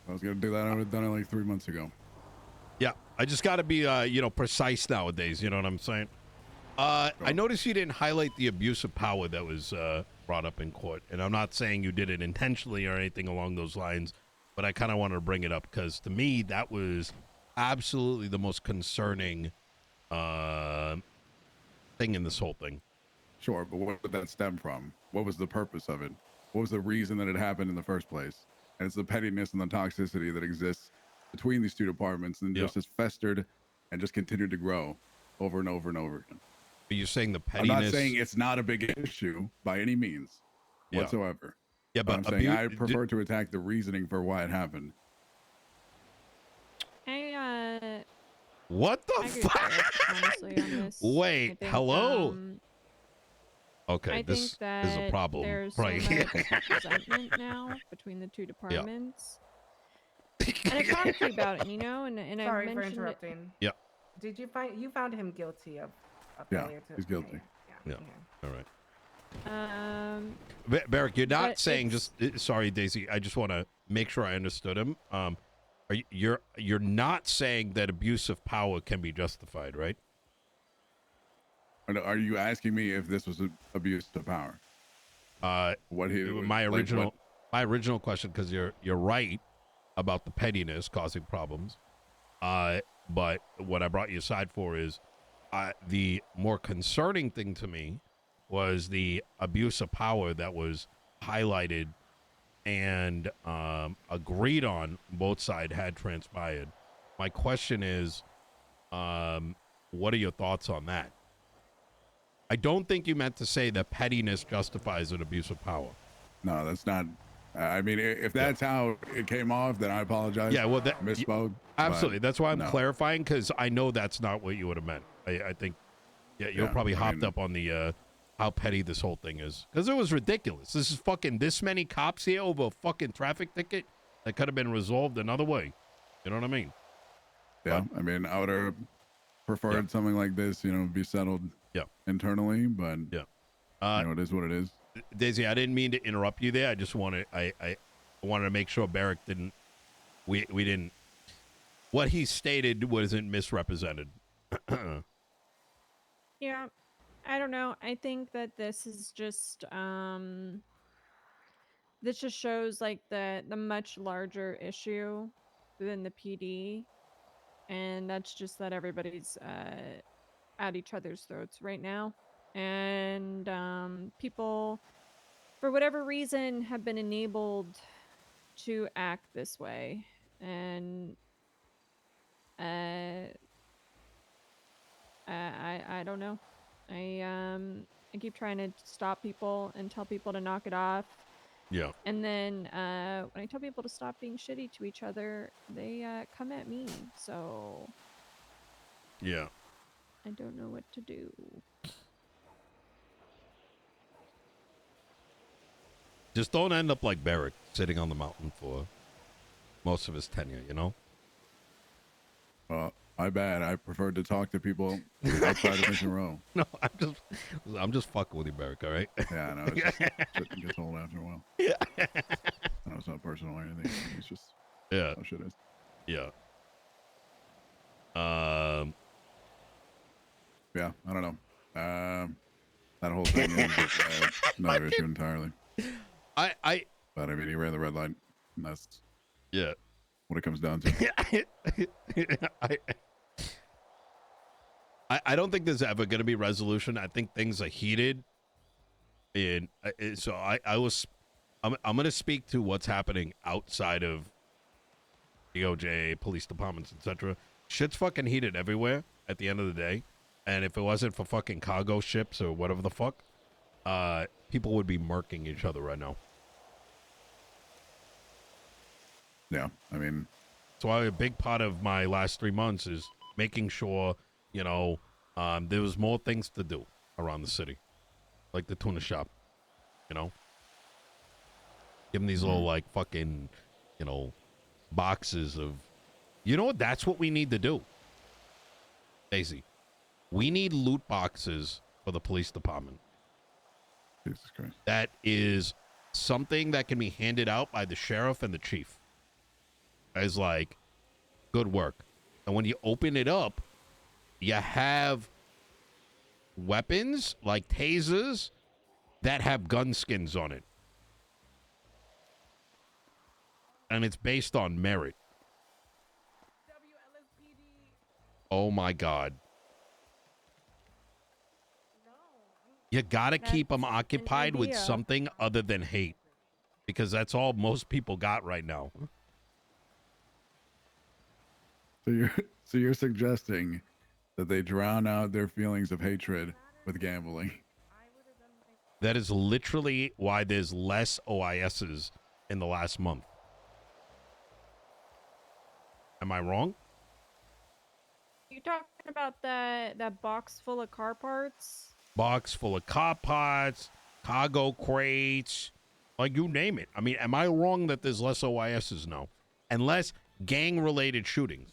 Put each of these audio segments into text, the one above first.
I was gonna do that. I would have done it like 3 months ago. Yeah, I just got to be, precise nowadays. You know what I'm saying? I noticed you didn't highlight the abuse of power that was brought up in court, and I'm not saying you did it intentionally or anything along those lines, but I kind of wanted to bring it up because to me that was absolutely the most concerning thing in this whole thing. Sure, but what did that stem from? What was the purpose of it? What was the reason that it happened in the first place? And it's the pettiness and the toxicity that exists between these two departments and just has festered and just continued to grow over and over and over again. Are you saying the pettiness? I'm not saying it's not a big issue by any means whatsoever. Yeah, but I'm saying I prefer to attack the reasoning for why it happened. What the fuck? Honestly, on this. Wait, think, hello? Okay, I this think that is a problem. There's right so much resentment now between the two departments. And I talked to you about it, Nino, and Sorry I for mentioned interrupting. Yeah. Did you found him guilty of failure to? He's guilty. Yeah. All right. Berric, you're not saying sorry, Daisy. I just want to make sure I understood him. You're not saying that abuse of power can be justified, right? Are you asking me if this was abuse of power? My original question, because you're right about the pettiness causing problems. But what I brought you aside for is the more concerning thing to me was the abuse of power that was highlighted and agreed on both sides had transpired. My question is, what are your thoughts on that? I don't think you meant to say that pettiness justifies an abuse of power. No, that's not. I mean, if that's how it came off, then I apologize. Yeah, well, misspoke. Absolutely. That's why I'm clarifying, because I know that's not what you would have meant. I think, you're probably hopped up on the how petty this whole thing is, because it was ridiculous. This is fucking this many cops here over a fucking traffic ticket that could have been resolved another way. You know what I mean? Yeah, I mean, I would have preferred something like this, be settled internally, but it is what it is. Daisy, I didn't mean to interrupt you there. I just wanted I wanted to make sure Berric didn't we didn't what he stated wasn't misrepresented. Yeah, I don't know. I think that this is just this just shows like the much larger issue within the PD, and that's just that everybody's at each other's throats right now. And people, for whatever reason, have been enabled to act this way. And I don't know. I keep trying to stop people and tell people to knock it off. Yeah. And then when I tell people to stop being shitty to each other, they come at me. So yeah, I don't know what to do. Just don't end up like Berric, sitting on the mountain for most of his tenure, My bad. I preferred to talk to people outside of Mission Row. No, I'm just fucking with you, Berric, all right? Yeah, I know. It gets old after a while. Yeah. No, it's not personal or anything. It's just how shit is. Yeah. Yeah, I don't know. That whole thing is another issue entirely. But I mean, he ran the red light. And that's what it comes down to. I don't think there's ever going to be resolution. I think things are heated, and so I'm going to speak to what's happening outside of DOJ, police departments, etc. Shit's fucking heated everywhere at the end of the day, and if it wasn't for fucking cargo ships or whatever the fuck, people would be murking each other right now. Yeah, I mean, that's why a big part of my last 3 months is making sure, there was more things to do around the city, like the tuna shop, Give them these little, like, fucking, boxes of, that's what we need to do, Daisy. We need loot boxes for the police department. Jesus Christ. That is something that can be handed out by the sheriff and the chief. is like, good work. And when you open it up, you have weapons like tasers that have gun skins on it. And it's based on merit. Oh my God. You gotta keep them occupied with something other than hate, because that's all most people got right now. So you're suggesting that they drown out their feelings of hatred with gambling. That is literally why there's less OISs in the last month. Am I wrong? You talking about that box full of car parts? Box full of car parts, cargo crates, like you name it. I mean, am I wrong that there's less OISs now? And less gang-related shootings?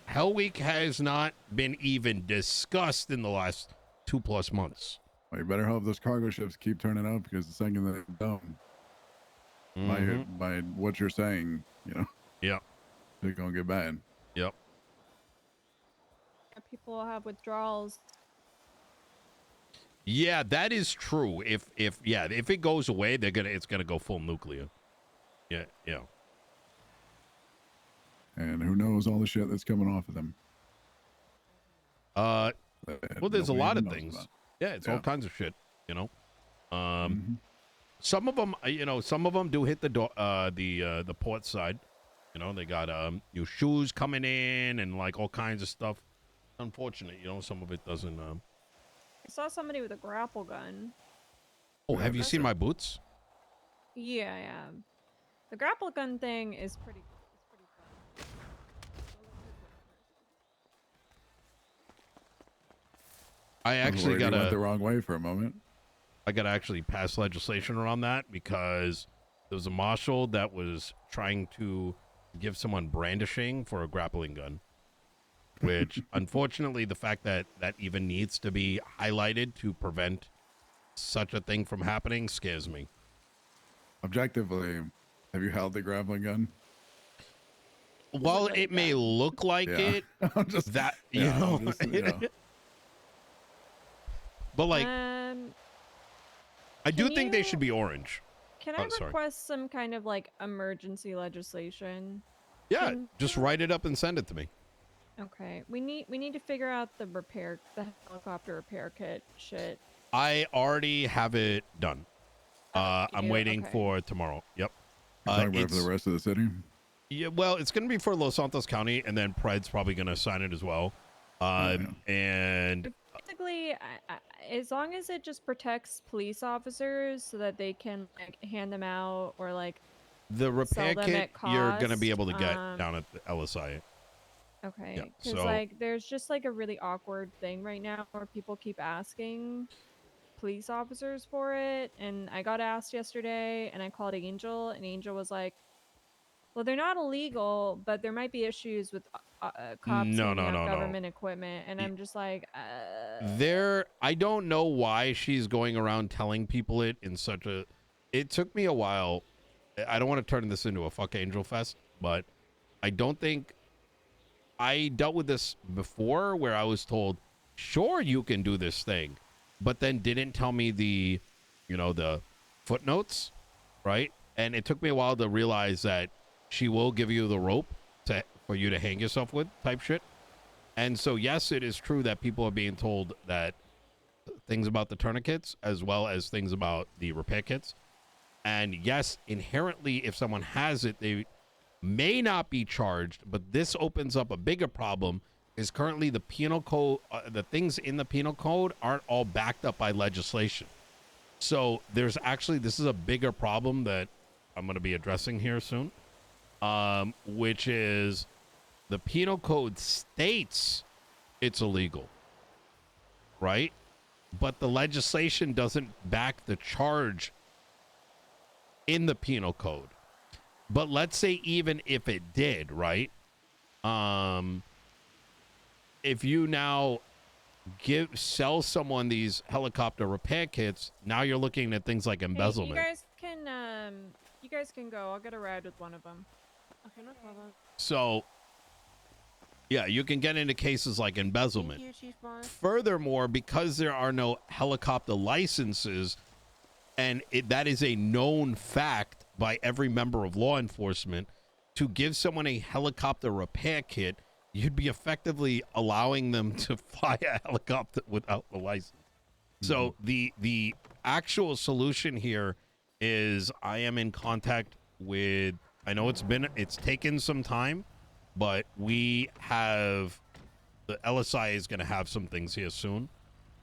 Hell Week has not been even discussed in the last 2+ months. Well, you better hope those cargo ships keep turning up, because the second that they don't, by what you're saying, yeah, they're gonna get bad. Yep. People will have withdrawals. Yeah, that is true. If it goes away, it's gonna go full nuclear. Yeah. And who knows all the shit that's coming off of them. Well, there's a lot of things. Yeah, it's all kinds of shit, Some of them, some of them do hit the port side. They got new shoes coming in and like all kinds of stuff. Unfortunate, some of it doesn't. I saw somebody with a grapple gun. Oh, have you seen my boots? Yeah. The grapple gun thing is pretty fun. I actually went the wrong way for a moment. I got to actually pass legislation around that, because there was a marshal that was trying to give someone brandishing for a grappling gun, which unfortunately the fact that that even needs to be highlighted to prevent such a thing from happening scares me. Objectively, have you held the grappling gun? Well, it may look like it. But like, I do think they should be orange. Can I request some kind of like emergency legislation? Yeah, just write it up and send it to me. Okay, we need to figure out the helicopter repair kit shit. I already have it done. I'm waiting for tomorrow. Yep. You're talking about for the rest of the city? Yeah, well, it's going to be for Los Santos County, and then Pred's probably going to sign it as well. And basically, as long as it just protects police officers so that they can like hand them out or like the repair kit, you're going to be able to get down at the LSI. Okay, because like there's just like a really awkward thing right now where people keep asking police officers for it, and I got asked yesterday, and I called Angel, and Angel was like, "Well, they're not illegal, but there might be issues with cops handing out government equipment," and I'm just like, I don't know why she's going around telling people it in such a. It took me a while. I don't want to turn this into a fuck Angel fest, but I don't think. I dealt with this before where I was told, sure, you can do this thing, but then didn't tell me the footnotes, right? And it took me a while to realize that she will give you the rope for you to hang yourself with type shit. And so, yes, it is true that people are being told that things about the tourniquets as well as things about the repair kits. And yes, inherently, if someone has it, they may not be charged, but this opens up a bigger problem. Is currently the penal code, the things in the penal code aren't all backed up by legislation. So there's actually, this is a bigger problem that I'm going to be addressing here soon, which is the penal code states it's illegal, right? But the legislation doesn't back the charge in the penal code. But let's say even if it did, right? If you now sell someone these helicopter repair kits, now you're looking at things like embezzlement. Hey, you guys can guys can go. I'll get a ride with one of them. Okay, no problem. So, yeah, you can get into cases like embezzlement. Thank you, Chief Boss. Furthermore, because there are no helicopter licenses, and that is a known fact by every member of law enforcement, to give someone a helicopter repair kit, you'd be effectively allowing them to fly a helicopter without the license. So the actual solution here is I am in contact with, I know it's taken some time, but we have, the LSI is going to have some things here soon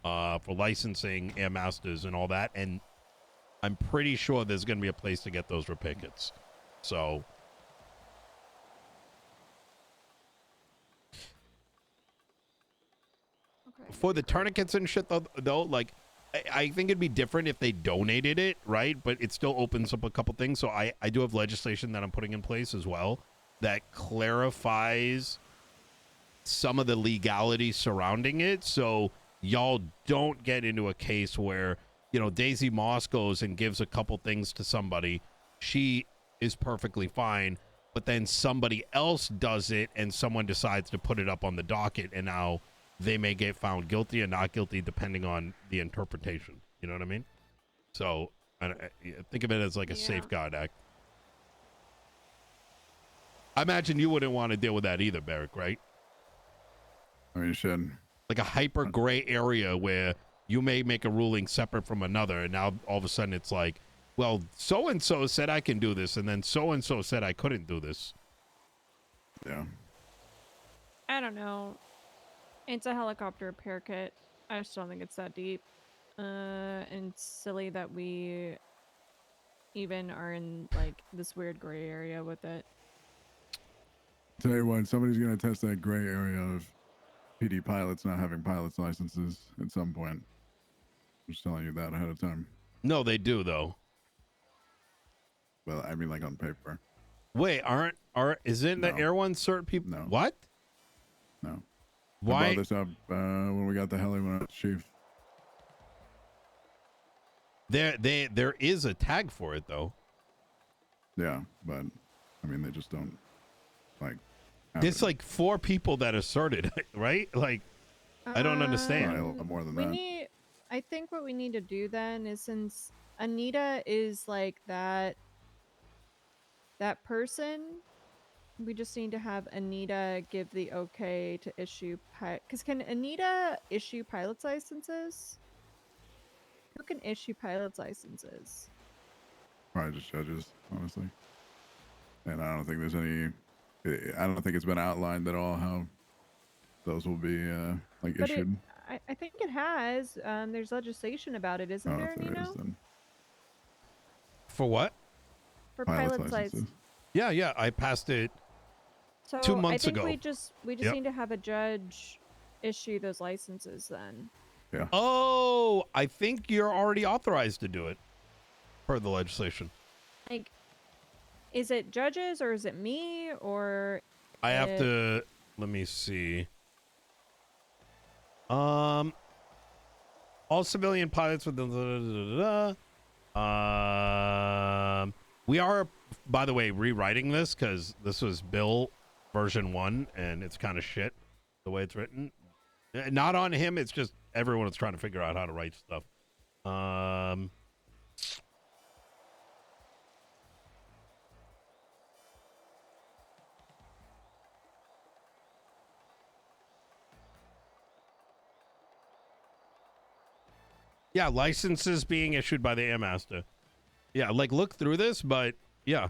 for licensing, air masters and all that. And I'm pretty sure there's going to be a place to get those repair kits. So for the tourniquets and shit, though, like, I think it'd be different if they donated it, right? But it still opens up a couple things. So I do have legislation that I'm putting in place as well that clarifies some of the legality surrounding it. So y'all don't get into a case where, you know, Daisy Moss goes and gives a couple things to somebody. She is perfectly fine. But then somebody else does it and someone decides to put it up on the docket, and now they may get found guilty or not guilty depending on the interpretation. You know what I mean? So I think of it as like a safeguard act. I imagine you wouldn't want to deal with that either, Berric, right? I mean, you should. Like a hyper gray area where you may make a ruling separate from another, and now all of a sudden it's like, well, so-and-so said I can do this, and then so-and-so said I couldn't do this. Yeah. I don't know. It's a helicopter repair kit. I just don't think it's that deep. And it's silly that we even are in, like, this weird gray area with it. Tell you what, somebody's going to test that gray area of PD pilots not having pilot's licenses at some point. I'm just telling you that ahead of time. No, they do, though. Well, I mean, like on paper. Wait, isn't the Air One cert people? No. What? No. Why? I brought this up when we got the heli when I was chief. There is a tag for it, though. Yeah, but I mean, they just don't like. There's like 4 people that asserted, right? Like, I don't understand. A lot more than that. I think what we need to do then is, since Anita is like that person, we just need to have Anita give the okay to issue because can Anita issue pilot's licenses? Who can issue pilot's licenses? Probably just judges, honestly. And I don't think there's any. I don't think it's been outlined at all how those will be issued. I think it has. There's legislation about it, isn't there, Nino? For what? For pilot's license. Yeah, I passed it 2 months ago. We just need to have a judge issue those licenses then. Yeah. Oh, I think you're already authorized to do it per the legislation. Like, is it judges or is it me or? I have to. Let me see. All civilian pilots with we are, by the way, rewriting this because this was Bill version 1 and it's kind of shit the way it's written. Not on him, it's just everyone is trying to figure out how to write stuff. Yeah, licenses being issued by the Air Master. Yeah, like look through this, but yeah.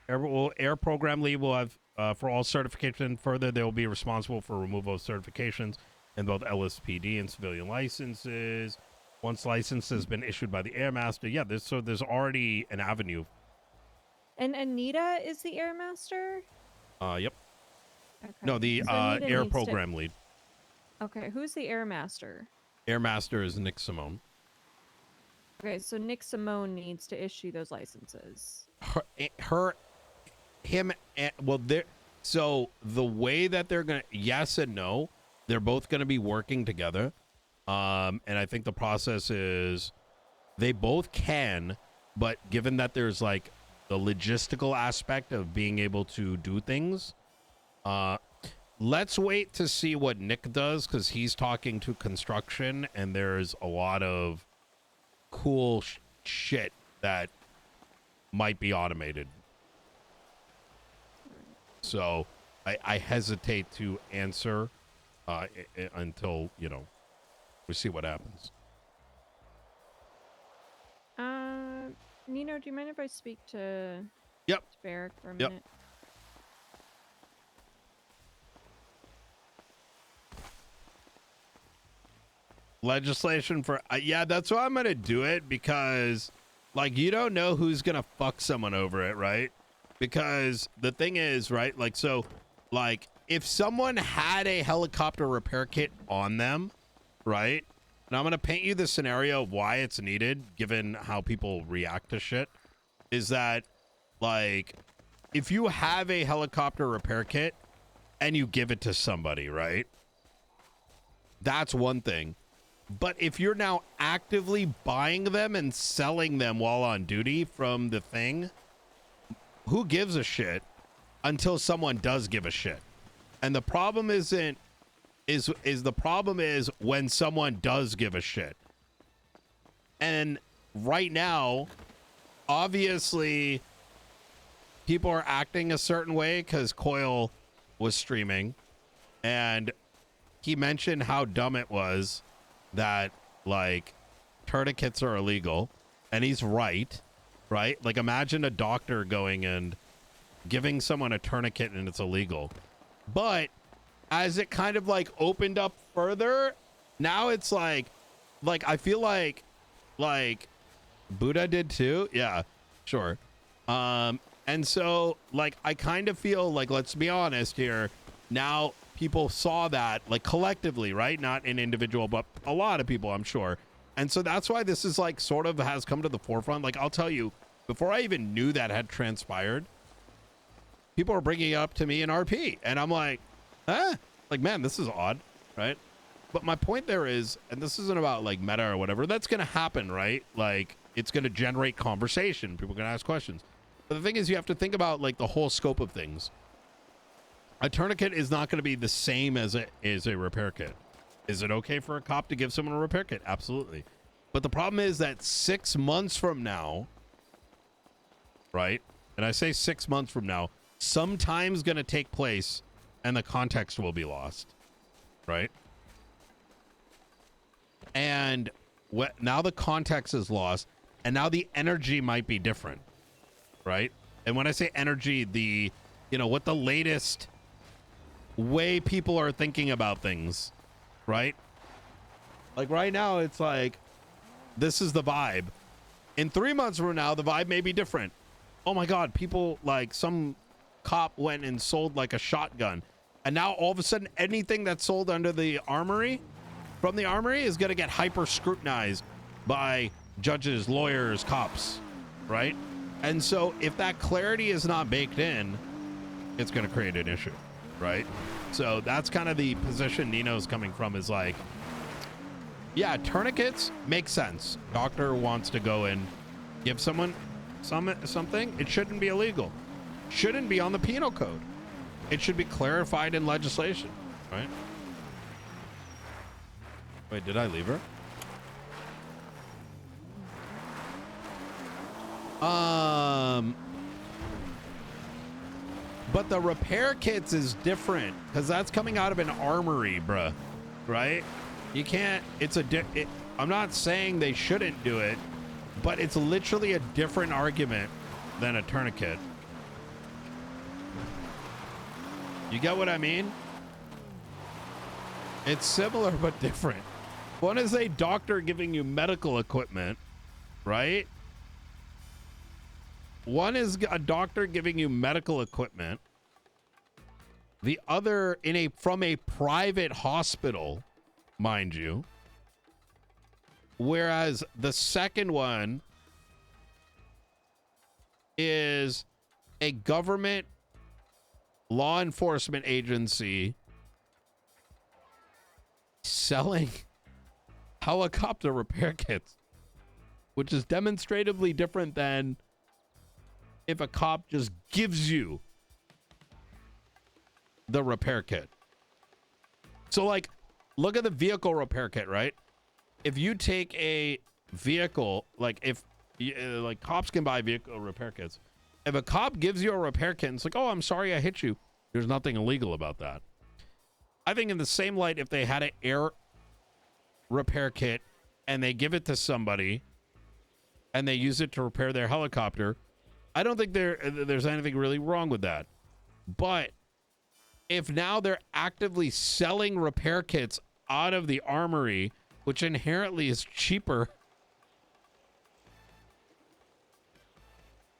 Air Program Lead will have, for all certification further, they will be responsible for removal of certifications in both LSPD and civilian licenses. Once license has been issued by the Air Master, yeah, there's already an avenue. And Anita is the Air Master? Yep. Okay. No, the Air Program Lead. Okay, who's the Air Master? Air Master is Nick Simone. Okay, so Nick Simone needs to issue those licenses. So the way that they're gonna, yes and no, they're both gonna be working together. And I think the process is they both can, but given that there's like logistical aspect of being able to do things. Let's wait to see what Nick does, because he's talking to construction, and there's a lot of cool shit that might be automated. So I hesitate to answer until, you know, we see what happens. Nino, do you mind if I speak to Berric for a Yep. minute? Legislation for yeah, that's why I'm gonna do it, because like you don't know who's gonna fuck someone over it, right? Because the thing is, right, like, so like if someone had a helicopter repair kit on them, right, and I'm gonna paint you the scenario of why it's needed given how people react to shit, is that like if you have a helicopter repair kit and you give it to somebody, right, that's one thing. But if you're now actively buying them and selling them while on duty from the thing, who gives a shit until someone does give a shit? And the problem is when someone does give a shit. And right now, obviously, people are acting a certain way because Coil was streaming, and he mentioned how dumb it was that like tourniquets are illegal, and he's right? Like, imagine a doctor going and giving someone a tourniquet and it's illegal. But as it kind of like opened up further, now it's like I feel like Buddha did too. Yeah, sure. And so like I kind of feel like, let's be honest here, now people saw that like collectively, right? Not an individual, but a lot of people, I'm sure. And so that's why this is like sort of has come to the forefront. Like, I'll tell you, before I even knew that had transpired, people were bringing it up to me in RP, and I'm like, like, man, this is odd, right? But my point there is, and this isn't about like meta or whatever, that's going to happen, right? Like, it's going to generate conversation. People are going to ask questions. But the thing is, you have to think about like the whole scope of things. A tourniquet is not going to be the same as a repair kit. Is it okay for a cop to give someone a repair kit? Absolutely. But the problem is that 6 months from now, right? And I say 6 months from now, sometime's going to take place and the context will be lost, right? And now the context is lost, and now the energy might be different, right? And when I say energy, what the latest way people are thinking about things, right? Like right now, it's like, this is the vibe. In 3 months from now, the vibe may be different. Oh my God, people, like, some cop went and sold like a shotgun. And now all of a sudden, anything that's sold under the armory, from the armory, is going to get hyper scrutinized by judges, lawyers, cops, right? And so if that clarity is not baked in, it's going to create an issue, right? So that's kind of the position Nino's coming from, is like, yeah, tourniquets make sense. Doctor wants to go and give someone something. It shouldn't be illegal. Shouldn't be on the penal code. It should be clarified in legislation, right? Wait, did I leave her? But the repair kits is different because that's coming out of an armory, bruh, right? You can't, I'm not saying they shouldn't do it, but it's literally a different argument than a tourniquet. You get what I mean? It's similar but different. One is a doctor giving you medical equipment, right? One is a doctor giving you medical equipment. The other from a private hospital, mind you. Whereas the second one is a government law enforcement agency selling helicopter repair kits, which is demonstratively different than if a cop just gives you the repair kit. So like, look at the vehicle repair kit, right? If you take a vehicle, like if like cops can buy vehicle repair kits. If a cop gives you a repair kit and it's like, oh, I'm sorry I hit you, there's nothing illegal about that. I think in the same light, if they had an air repair kit and they give it to somebody and they use it to repair their helicopter, I don't think there's anything really wrong with that. But if now they're actively selling repair kits out of the armory, which inherently is cheaper,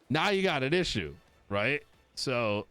now you got an issue, right? So